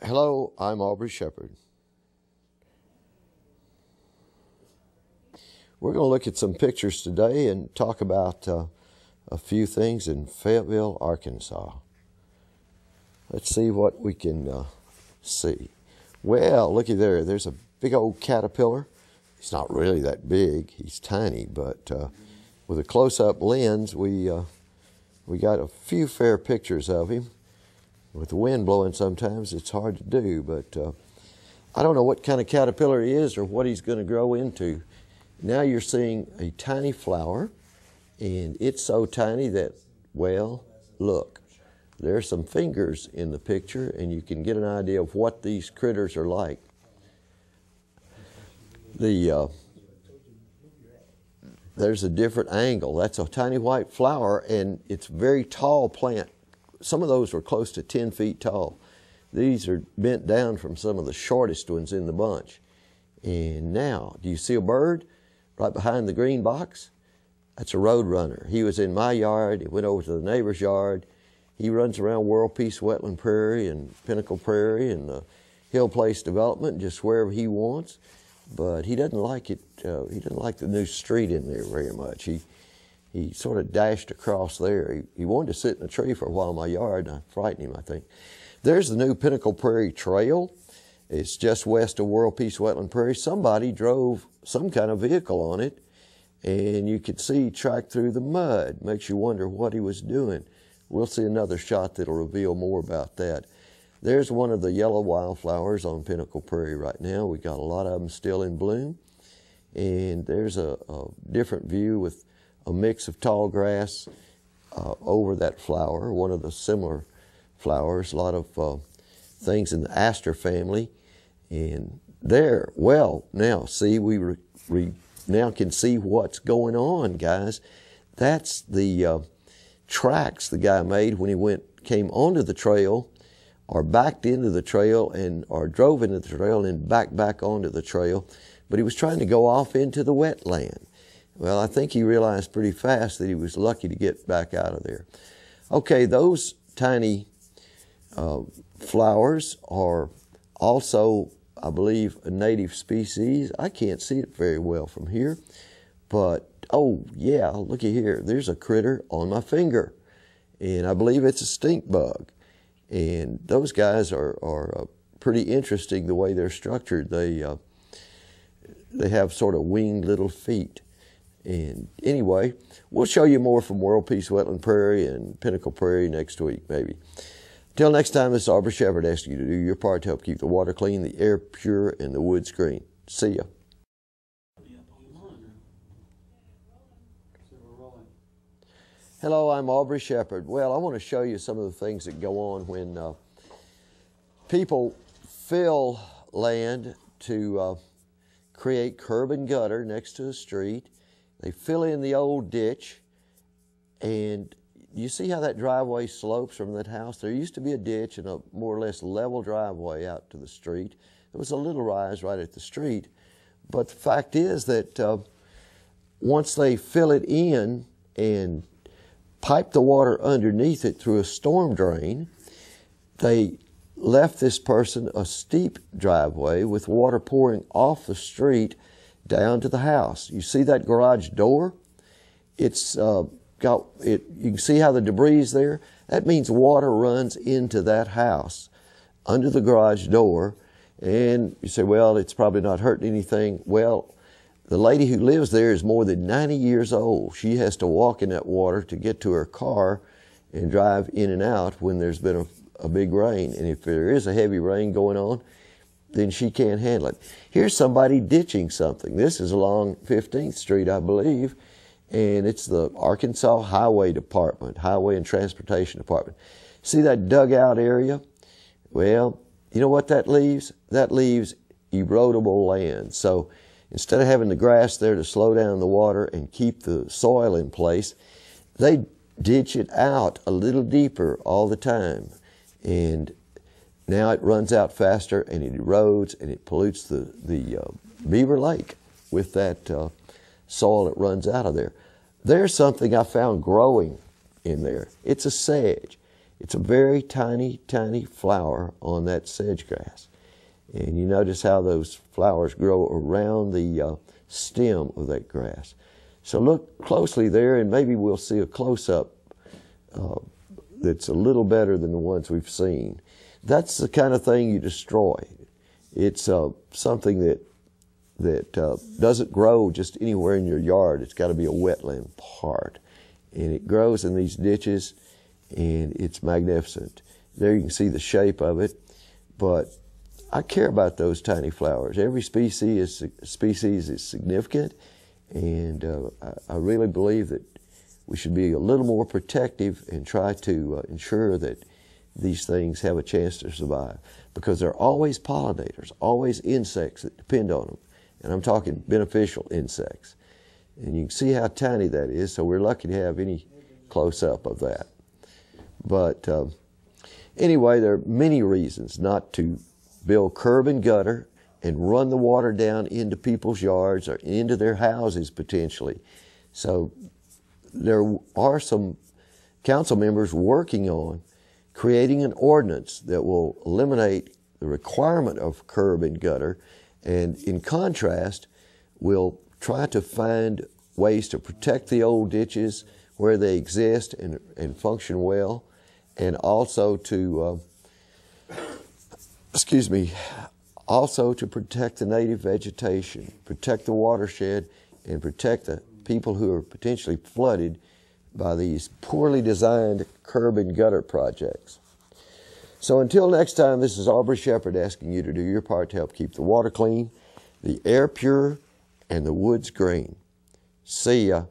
Hello, I'm Aubrey Shepherd. We're going to look at some pictures today and talk about a few things in Fayetteville, Arkansas. Let's see what we can see. Well, looky there. There's a big old caterpillar. He's not really that big. He's tiny, but with a close-up lens, we got a few fair pictures of him. With the wind blowing sometimes, it's hard to do, but I don't know what kind of caterpillar he is or what he's going to grow into. Now you're seeing a tiny flower, and it's so tiny that, well, look, there's some fingers in the picture, and you can get an idea of what these critters are like. There's a different angle. That's a tiny white flower, and it's a very tall plant. Some of those were close to 10 feet tall. These are bent down from some of the shortest ones in the bunch. And now, do you see a bird right behind the green box? That's a roadrunner. He was in my yard. He went over to the neighbor's yard. He runs around World Peace Wetland Prairie and Pinnacle Prairie and the Hill Place development, just wherever he wants. But he doesn't like it. He doesn't like the new street in there very much. He sort of dashed across there. He wanted to sit in a tree for a while in my yard, and I frightened him, I think. There's the new Pinnacle Prairie Trail. It's just west of World Peace Wetland Prairie. Somebody drove some kind of vehicle on it, and you could see he tracked through the mud. Makes you wonder what he was doing. We'll see another shot that'll reveal more about that. There's one of the yellow wildflowers on Pinnacle Prairie right now. We got a lot of them still in bloom. And there's a different view with a mix of tall grass over that flower, one of the similar flowers, a lot of things in the aster family. And there, well, now, see, we now can see what's going on, guys. That's the tracks the guy made when he came onto the trail, or backed into the trail, or drove into the trail and back onto the trail. But he was trying to go off into the wetland. Well, I think he realized pretty fast that he was lucky to get back out of there. Okay, those tiny flowers are also, I believe, a native species. I can't see it very well from here, but, oh, yeah, looky here. There's a critter on my finger, and I believe it's a stink bug. And those guys are pretty interesting the way they're structured. They have sort of winged little feet. And anyway, we'll show you more from World Peace Wetland Prairie and Pinnacle Prairie next week, maybe. Until next time, this is Aubrey Shepherd asking you to do your part to help keep the water clean, the air pure, and the woods green. See ya. Hello, I'm Aubrey Shepherd. Well, I want to show you some of the things that go on when people fill land to create curb and gutter next to the street. They fill in the old ditch, and you see how that driveway slopes from that house? There used to be a ditch and a more or less level driveway out to the street. There was a little rise right at the street, but the fact is that once they fill it in and pipe the water underneath it through a storm drain, they left this person a steep driveway with water pouring off the street down to the house. You see that garage door? It's you can see how the debris is there. That means water runs into that house under the garage door. And you say, well, it's probably not hurting anything. Well, the lady who lives there is more than 90 years old. She has to walk in that water to get to her car and drive in and out when there's been a big rain. And if there is a heavy rain going on, then she can't handle it. Here's somebody ditching something. This is along 15th Street, I believe, and it's the Arkansas Highway Department, Highway and Transportation Department. See that dugout area? Well, you know what that leaves? That leaves erodible land. So instead of having the grass there to slow down the water and keep the soil in place, they ditch it out a little deeper all the time. And now it runs out faster, and it erodes, and it pollutes the Beaver Lake with that soil that runs out of there. There's something I found growing in there. It's a sedge, It's a very tiny, tiny flower on that sedge grass. And you notice how those flowers grow around the stem of that grass. So look closely there, and maybe we'll see a close-up that's a little better than the ones we've seen. That's the kind of thing you destroy. It's something that doesn't grow just anywhere in your yard. It's got to be a wetland part. And it grows in these ditches, and it's magnificent. There you can see the shape of it, but I care about those tiny flowers. Every species is significant, and I really believe that we should be a little more protective and try to ensure that these things have a chance to survive, because there are always pollinators, always insects that depend on them, and I'm talking beneficial insects. And you can see how tiny that is, so we're lucky to have any close-up of that. But anyway, there are many reasons not to build curb and gutter and run the water down into people's yards or into their houses potentially. So there are some council members working on creating an ordinance that will eliminate the requirement of curb and gutter, and in contrast, we'll try to find ways to protect the old ditches where they exist and function well, and also to also to protect the native vegetation, protect the watershed, and protect the people who are potentially flooded by these poorly designed curb and gutter projects. So until next time, this is Aubrey Shepherd asking you to do your part to help keep the water clean, the air pure, and the woods green. See ya.